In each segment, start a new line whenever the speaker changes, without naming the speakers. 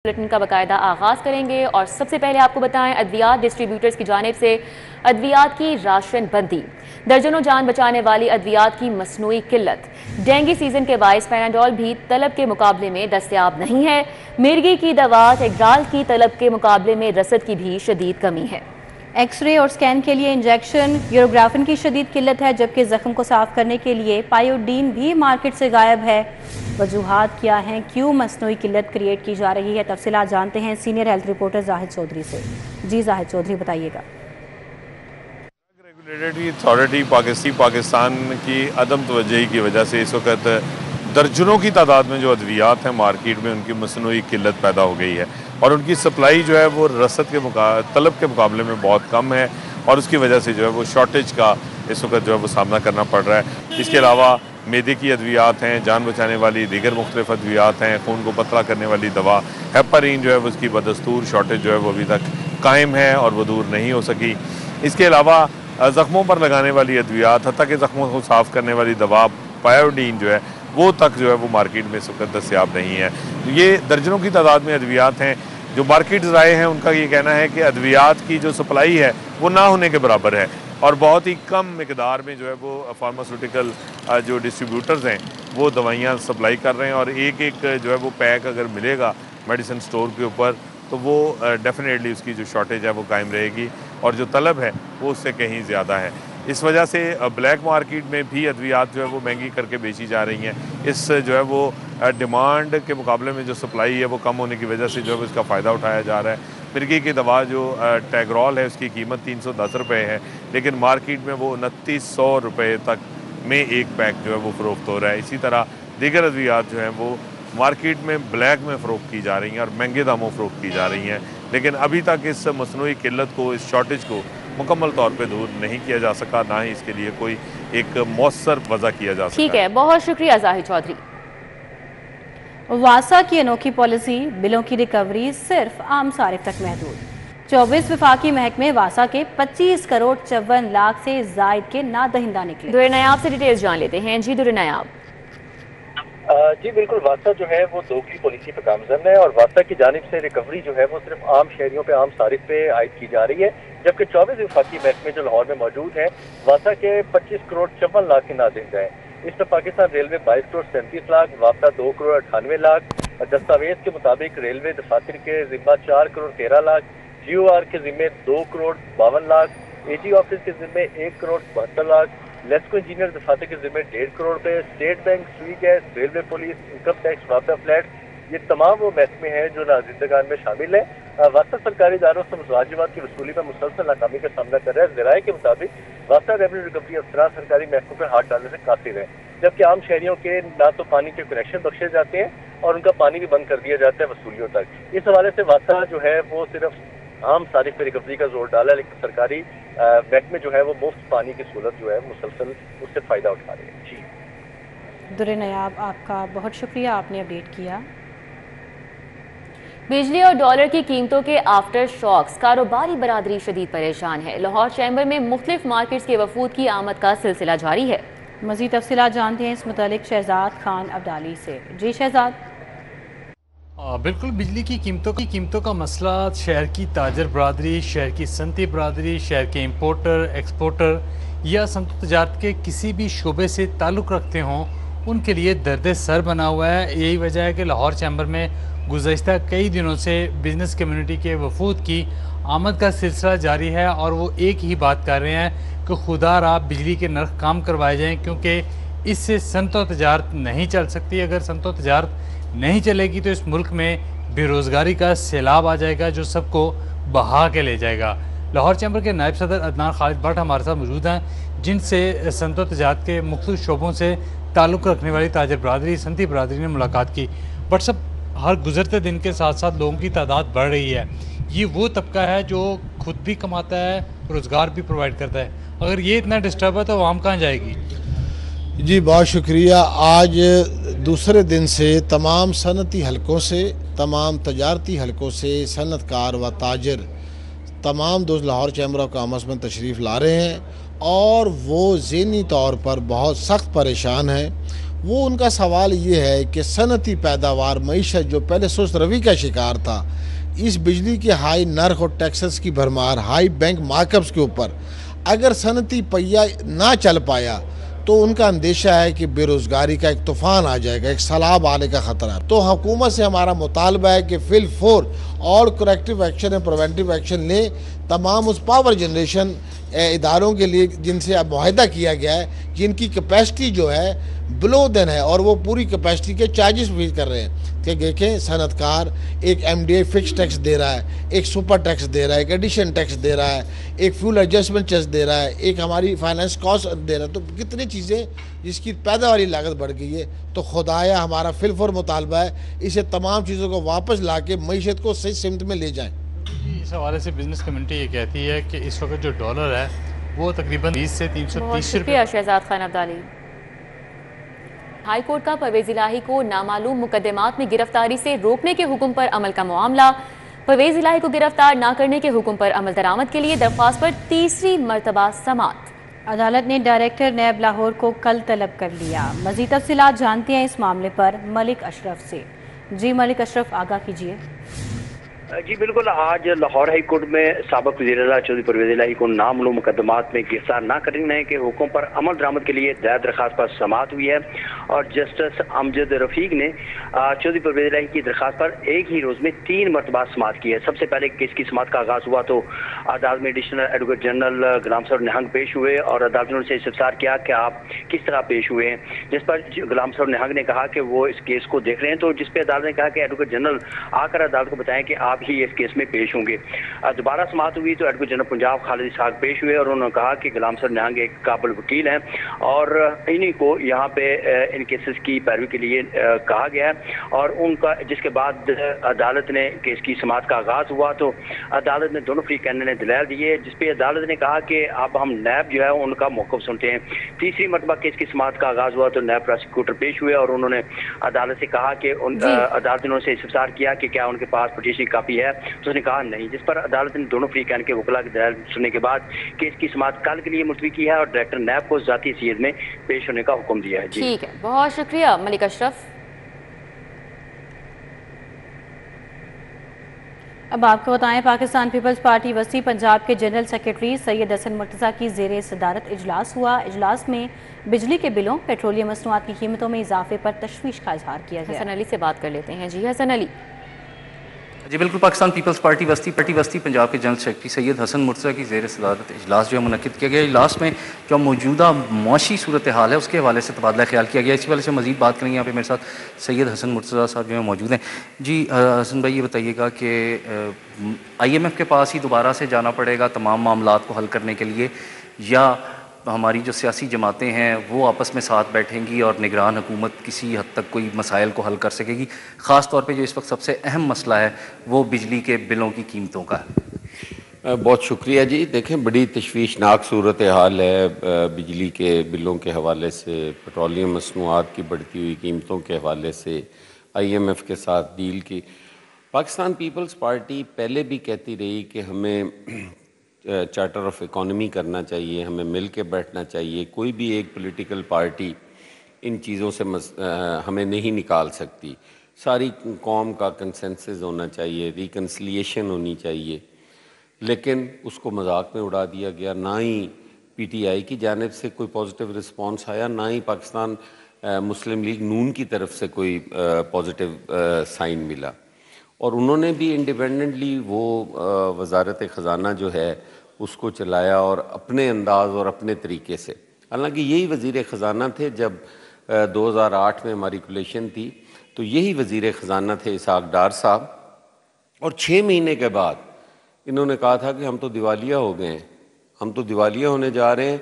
Bulletin का बाकायदा आगाज करेंगे और सबसे पहले आपको बताएं अद्वियात डिस्ट्रीब्यूटर्स की जानिब से अद्वियात की राशन बंदी, दर्जनों जान बचाने वाली अद्वियात की मसनूई किल्लत, डेंगू सीजन के बायस पैनाडोल भी तलब के मुकाबले में दस्तयाब नहीं है। मिर्गी की दवा टेग्राल की तलब के मुकाबले में रसद की भी शदीद कमी है। एक्सरे और स्कैन के लिए इंजेक्शन, यूरोग्राफिन की शदीद किल्लत है, जबकि जख्म को साफ करने के लिए पायोडीन भी मार्केट से गायब है। वजूहात क्या हैं, क्यों मसनूई किल्लत क्रिएट की जा रही है, तफसीलात जानते हैं senior health reporter Zahid Chaudhary से। जी जाहिद चौधरी बताइएगा।
रेगुलेटरी अथॉरिटी पाकिस्तान की अदम तवज्जुही की वजह से इस वक्त दर्जनों की तादाद में जो अद्वियात हैं मार्केट में उनकी मसनूई किल्लत पैदा हो गई है और उनकी सप्लाई जो है वो रसद के तलब के मुकाबले में बहुत कम है और उसकी वजह से जो है वो शॉर्टेज का इस वक्त जो है वो सामना करना पड़ रहा है। इसके अलावा मैदे की अद्वियात हैं, जान बचाने वाली दीगर मुख्तलिफ अद्वियात हैं, खून को पतला करने वाली दवा हेपरीन जो है वो उसकी बदस्तूर शॉर्टेज जो है वो अभी तक कायम है और वो दूर नहीं हो सकी। इसके अलावा ज़ख्मों पर लगाने वाली अद्वियात, हत्ता के ज़ख्मों को साफ़ करने वाली दवा पायोडीन जो है वो तक जो है वो मार्केट में इस वक्त दस्तयाब नहीं है। ये दर्जनों की तादाद में अद्वियात हैं। जो मार्केट ज़राए हैं उनका ये कहना है कि अद्वियात की जो सप्लाई है वो ना होने के बराबर है और बहुत ही कम मिकदार में जो है वो फार्मास्यूटिकल जो डिस्ट्रीब्यूटर्स हैं वो दवाइयाँ सप्लाई कर रहे हैं और एक एक जो है वो पैक अगर मिलेगा मेडिसिन स्टोर के ऊपर तो वो डेफिनेटली उसकी जो शॉर्टेज है वो कायम रहेगी और जो तलब है वो उससे कहीं ज़्यादा है। इस वजह से ब्लैक मार्केट में भी अद्वियात जो है वो महंगी करके बेची जा रही हैं। इस जो है वो डिमांड के मुकाबले में जो सप्लाई है वो कम होने की वजह से जो है इसका फ़ायदा उठाया जा रहा है। मिर्गी की दवा जो टैग्रॉल है उसकी कीमत 310 रुपये है, लेकिन मार्केट में वो 2900 रुपये तक में एक पैक जो है वो फ़रोख्त हो रहा है। इसी तरह दीगर अद्वियात जो हैं वो मार्केट में ब्लैक में फ़रोख्त की जा रही हैं और महंगे दामों फ़रोख्त की जा रही हैं, लेकिन अभी तक इस मसनूई किल्लत को, इस शॉर्टेज को मुकम्मल तौर पे दूर नहीं किया जा सका, ना ही इसके लिए कोई एक मौसर वजह किया जा सका।
ठीक है, बहुत शुक्रिया जाहिद चौधरी। वासा की अनोखी पॉलिसी, बिलों की रिकवरी सिर्फ आम सारिफ तक महदूद। 24 विफाकी महकमे वासा के 25 करोड़ 54 लाख से जायद के नादहिंदा निकले। दुर्र नायाब से डिटेल्स जान लेते हैं। जी दुर्र नायाब।
जी बिल्कुल, वासा जो है वो दोगली पॉलिसी पे गामजन है और वासा की जानिब से रिकवरी जो है वो सिर्फ आम शहरियों पे, आम सारिफ पे आयद की जा रही है, जबकि 24 विफाकी महकमे जो लाहौर में मौजूद हैं वासा के 25 करोड़ 54 लाख के नादहिंदा हैं। इसमें पाकिस्तान रेलवे 22 करोड़ 37 लाख, वासा 2 करोड़ 98 लाख, दस्तावेज के मुताबिक रेलवे दफातर के जिम्मा 4 करोड़ 13 लाख, GOR के जिम्मे 2 करोड़ 52 लाख, AG ऑफिस के जिम्मे 1 करोड़ 72 लाख, लेस्को इंजीनियर दफातर के जिम्मे 1.5 करोड़ रुपए, state bank, Sui gas, railway police, income tax, वापदा फ्लैट, ये तमाम वो महकमे हैं जो नाजिंदगान में शामिल है। वासा सरकारी इदारों से मुलाजिमात की वसूली में मुसलसल नाकामी का सामना कर रहा है। ज़राए के मुताबिक वासा रेवेन्यू रिकवरी अफसरान सरकारी महकमों पर हाथ डालने से कासिर है, जबकि आम शहरियों के ना तो पानी के कनेक्शन बख्शे जाते हैं और उनका पानी भी बंद कर दिया जाता है वसूलियों तक। इस हवाले से वासा जो है वो सिर्फ आम सारिफ पे रिकवरी का जोर डाला है, लेकिन सरकारी महकमे जो है वो मुफ्त पानी की सहूलत जो है मुसलसल उससे फ़ायदा उठा रहे हैं। जी
दुर्र नायाब, आपका बहुत शुक्रिया, आपने अपडेट किया। बिजली और डॉलर की कीमतों के आफ्टर शॉक्स, कारोबारी बरादरी शदीद परेशान है। लाहौर चैम्बर में मुख्तलिफ मार्केट्स के वफूद की आमद का सिलसिला जारी है। मज़ीद तफसीलात जानते हैं इस मुतालिक शहजाद खान अब्दाली से। जी शहजाद।
बिल्कुल, बिजली की कीमतों का मसला शहर की ताजर बरादरी, शहर की सनती बरादरी, शहर के इम्पोर्टर एक्सपोर्टर या सनत तजारत के किसी भी शोबे से ताल्लुक़ रखते हों उनके लिए दर्द सर बना हुआ है। यही वजह है कि लाहौर चैम्बर में गुज़श्ता कई दिनों से बिज़नेस कम्युनिटी के वफूद की आमद का सिलसिला जारी है और वो एक ही बात कर रहे हैं कि खुदा बिजली के नर्ख काम करवाए जाएँ, क्योंकि इससे सनत व तजारत नहीं चल सकती। अगर सनत व तजारत नहीं चलेगी तो इस मुल्क में बेरोज़गारी का सैलाब आ जाएगा जो सबको बहा के ले जाएगा। लाहौर चैम्बर के नायब सदर अदनान खालिद भट्ट हमारे साथ मौजूद हैं, जिनसे सनत व तजारत के मुख्तलिफ शोबों से ताल्लुक़ रखने वाली ताजर बरादरी, सनती बरादरी ने मुलाकात की। बट सब हर गुजरते दिन के साथ साथ लोगों की तादाद बढ़ रही है। ये वो तबका है जो खुद भी कमाता है, रोज़गार भी प्रोवाइड करता है। अगर ये इतना डिस्टर्ब है तो आवाम कहाँ जाएगी?
जी बहुत शुक्रिया। आज दूसरे दिन से तमाम सनती हलकों से, तमाम तजारती हलकों से सनतकार व ताजर तमाम दोस्त लाहौर चैम्बर ऑफ कॉमर्स में तशरीफ़ ला रहे हैं और वो ज़हनी तौर पर बहुत सख्त परेशान हैं। वो उनका सवाल ये है कि सनती पैदावार मईशत जो पहले सुस्त रवि का शिकार था, इस बिजली के हाई नर्ख और टैक्सेस की भरमार, हाई बैंक मार्कअप्स के ऊपर अगर सनती पहिया ना चल पाया तो उनका अंदेशा है कि बेरोज़गारी का एक तूफ़ान आ जाएगा, एक सैलाब आने का ख़तरा। तो हुकूमत से हमारा मुतालबा है कि फिल फोर और करेक्टिव एक्शन और प्रिवेंटिव एक्शन लें तमाम उस पावर जनरेशन इदारों के लिए जिनसे अब मुआहदा किया गया है, जिनकी कैपेसिटी जो है बिलो देन है और वो पूरी कैपेसिटी के चार्जेस भी कर रहे हैं। कि देखें सनतकार एक MDA फिक्स टैक्स दे रहा है, एक सुपर टैक्स दे रहा है, एक एडिशन टैक्स दे रहा है, एक फ्यूल एडजस्टमेंट टैक्स दे रहा है, एक हमारी फाइनेंस कॉस्ट दे रहा है। तो कितनी चीज़ें जिसकी पैदावारी लागत बढ़ गई है। तो खुदाया हमारा फिलफोर मुतालबा है इसे तमाम चीज़ों को वापस ला के मीशत को सही सिमत में ले जाएँ।
इस हवाले से बिजनेस कम्युनिटी ये कहती है कि इस वक्त जो डॉलर है वो तकरीबन 20 से 330 रुपये।
शहजाद खान अब्दाली। हाई कोर्ट का परवेज इलाही को नामालूम मुकदमात में गिरफ्तारी से रोकने के हुक्म पर अमल का मामला। परवेज इलाही को गिरफ्तार न करने के हुक्म पर अमल दरामद के लिए दरख्वास्त पर तीसरी मरतबा समाअत।
अदालत ने डायरेक्टर नैब लाहौर को कल तलब कर लिया। मजीद तफसीलात जानते हैं इस मामले पर मलिक अशरफ से। जी मलिक अशरफ, आगाह कीजिए।
जी बिल्कुल, आज लाहौर हाई कोर्ट में साबिक वज़ीर-ए-आला चौधरी परवेज इलाही को नामालूम मुकदमात में गिरफ्तार न करने के हुक्म पर अमल दरामद के लिए दायर दरख्वास्त पर समाअत हुई है और जस्टिस अमजद रफीक ने चौधरी परवेज इलाही की दरख्वास्त पर एक ही रोज में 3 मरतबा समाअत की है। सबसे पहले केस की समाअत का आगाज हुआ तो अदालत में एडिशनल एडवोकेट जनरल गुलाम सर निहंग पेश हुए और अदालत ने उनसे इस्तफसार किया कि आप किस तरह पेश हुए हैं, जिस पर गुलाम सर निहंग ने कहा कि वो इस केस को देख रहे हैं। तो जिस पे अदालत ने कहा कि एडवोकेट जनरल आकर अदालत को बताएं कि आप ही इस केस में पेश होंगे। दोबारा समाअत हुई तो एडवोकेट जनरल पंजाब खालिद इसहाक पेश हुए और उन्होंने कहा कि गुलाम सर निहंग एक काबिल वकील हैं और इन्हीं को यहाँ पे इन केसेस की पैरवी के लिए कहा गया है। और उनका जिसके बाद अदालत ने केस की समाअत का आगाज हुआ तो अदालत ने दोनों फ्री कहने ने दलाल दिए, जिसपे अदालत ने कहा कि अब हम नैब जो है उनका मौक़िफ़ सुनते हैं। तीसरी मरतबा केस की समाअत का आगाज हुआ तो नैब प्रोसिक्यूटर पेश हुए और उन्होंने अदालत से कहा कि अदालत ने उनसे इस्तफसार किया कि क्या उनके पास पिटीशन कापी है, तो उसने कहा नहीं, जिस पर अदालत ने दोनों फ्री कहने के वकला की दलाल सुनने के बाद केस की समाअत कल के लिए मुलतवी की है और डायरेक्टर नैब को ज़ाती हैसियत में पेश होने का हुक्म दिया है। जी
ठीक है, बहुत शुक्रिया मलिक अशरफ।
अब आपको बताएं, पाकिस्तान पीपल्स पार्टी वसी पंजाब के जनरल सेक्रेटरी सैयद हसन मुर्तज़ा की ज़ेरे सदारत इजलास हुआ। इजलास में बिजली के बिलों, पेट्रोलियम मसनूआत की कीमतों में इजाफे पर तशवीश का इजहार किया गया।
हसन अली से बात कर लेते हैं। जी हसन अली।
जी बिल्कुल, पाकिस्तान पीपल्स पार्टी वस्ती पंजाब के जनरल सेक्रेटरी सैयद हसन मुर्तज़ा की ज़ेर सदारत इजलास जो है मुनक़िद किया गया। इजलास में जो मौजूदा मुआशी सूरत हाल है उसके हवाले से तबादला ख्याल किया गया। इसी वाले से मज़ीद बात करेंगे। यहाँ पे मेरे साथ सैयद हसन मुर्तज़ा साहब जो है मौजूद हैं। जी हसन भाई, ये बताइएगा कि IMF के पास ही दोबारा से जाना पड़ेगा तमाम मामलात को हल करने के लिए, या हमारी जो सियासी जमातें हैं वो आपस में साथ बैठेंगी और निगरान हुकूमत किसी हद तक कोई मसाइल को हल कर सकेगी? ख़ास तौर पे जो इस वक्त सबसे अहम मसला है वो बिजली के बिलों की कीमतों का है।
बहुत शुक्रिया जी। देखें, बड़ी तशवीशनाक सूरत हाल है बिजली के बिलों के हवाले से, पेट्रोलियम मसनूआत की बढ़ती हुई कीमतों के हवाले से, IMF के साथ डील की। पाकिस्तान पीपल्स पार्टी पहले भी कहती रही कि हमें चार्टर ऑफ इकॉनमी करना चाहिए, हमें मिल के बैठना चाहिए, कोई भी एक पॉलिटिकल पार्टी इन चीज़ों से हमें नहीं निकाल सकती, सारी कौम का कंसेंसस होना चाहिए, रिकन्सिलिएशन होनी चाहिए। लेकिन उसको मजाक में उड़ा दिया गया। ना ही PTI की जानिब से कोई पॉजिटिव रिस्पांस आया, ना ही पाकिस्तान मुस्लिम लीग नून की तरफ से कोई पॉजिटिव साइन मिला। और उन्होंने भी इंडिपेंडेंटली वो वजारत ख़जाना जो है उसको चलाया और अपने अंदाज और अपने तरीके से। हालांकि यही वज़ीर ख़जाना थे जब 2008 में हमारी कोलेशन थी, तो यही वज़ीर ख़जाना थे इसहाक डार साहब। और 6 महीने के बाद इन्होंने कहा था कि हम तो दिवालिया हो गए हैं, हम तो दिवालिया होने जा रहे हैं,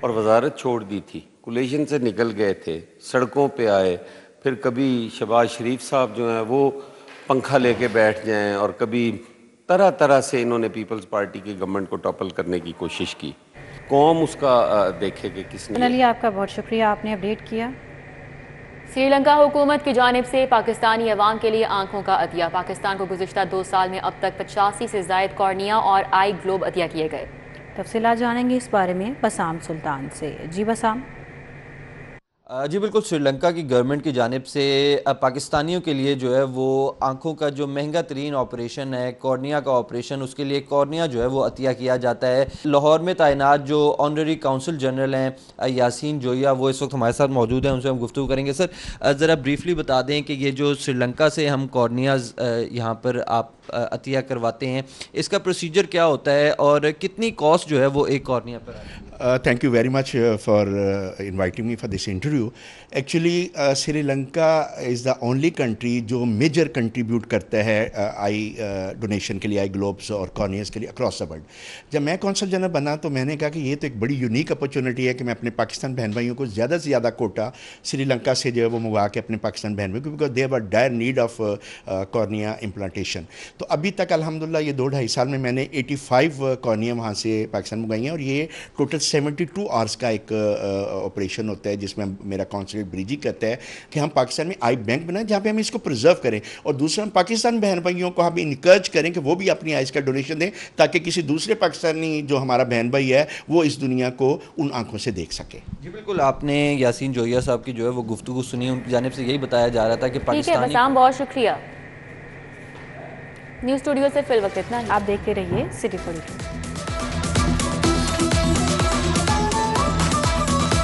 और वजारत छोड़ दी थी, कोलेशन से निकल गए थे, सड़कों पे आए। फिर कभी शहबाज शरीफ साहब जो हैं वो पंखा लेके बैठ जाएं, और कभी तरह तरह से इन्होंने पीपल्स पार्टी की गवर्नमेंट को टॉपल करने की कोशिश की। कौम उसका देखे कि किसने।
अली, आपका बहुत शुक्रिया, आपने अपडेट किया।
श्रीलंका हुकूमत की जानिब से पाकिस्तानी अवाम के लिए आंखों का अतिया। पाकिस्तान को गुज़िश्ता 2 साल में अब तक 85 से ज़ायद कॉर्निया और आई ग्लोब अतिया किए गए।
तफसीलात जानेंगे इस बारे में बसाम सुल्तान से। जी बसाम।
जी बिल्कुल, श्रीलंका की गवर्नमेंट की जानिब से पाकिस्तानियों के लिए जो है वो आंखों का जो महंगा तरीन ऑपरेशन है कॉर्निया का ऑपरेशन, उसके लिए कॉर्निया जो है वो अतिया किया जाता है। लाहौर में तैनात जो ऑनररी काउंसिल जनरल हैं यासीन जोया, वो इस वक्त हमारे साथ मौजूद हैं, उनसे हम गुफ्तगू करेंगे। सर ज़रा ब्रीफली बता दें कि ये जो श्रीलंका से हम कॉर्नियाज यहाँ पर आप अतिया करवाते हैं, इसका प्रोसीजर क्या होता है और कितनी कॉस्ट जो है वो एक कॉर्निया पर है?
Thank you very much for inviting me for this interview. Actually, Sri Lanka is the only country जो मेजर कंट्रीब्यूट करता है आई डोनेशन के लिए, आई ग्लोब्स और कॉर्नियाज के लिए अक्रॉस द वर्ल्ड। जब मैं कौंसल जनरल बना तो मैंने कहा कि ये तो एक बड़ी यूनिक अपॉर्चुनिटी है कि मैं अपने पाकिस्तान बहन भाइयों को ज़्यादा से ज़्यादा कोटा श्रीलंका से जो है वो मंगवा के अपने पाकिस्तान बहन भाइयों को, because they were dire need of cornea implantation. तो अभी तक अल्हम्दुलिल्लाह ये 2-2.5 साल में मैंने 85 कॉर्निया वहाँ से पाकिस्तान मंगवाई हैं, और ये टोटल 72 आवर्स का एक ऑपरेशन होता है जिसमें मेरा काउंसलेट ब्रिजी कहता है कि हम पाकिस्तान में आई बैंक बनाएं जहाँ पे हम इसको प्रिजर्व करें, और दूसरा हम पाकिस्तान बहन भाइयों को हम इनकरेज करें कि वो भी अपनी आइज़ का डोनेशन दें ताकि किसी दूसरे पाकिस्तानी जो हमारा बहन भाई है वो इस दुनिया को उन आंखों से देख सके।
जी बिल्कुल, आपने यासीन जोया साहब की जो है वो गुफ्तगू सुनी, उनकी जानिब से यही बताया जा रहा था कि
पाकिस्तानी। बहुत शुक्रिया। न्यूज़ स्टूडियो से फिल वक्त इतना ही।
आप देखते रहिए सिटी 42।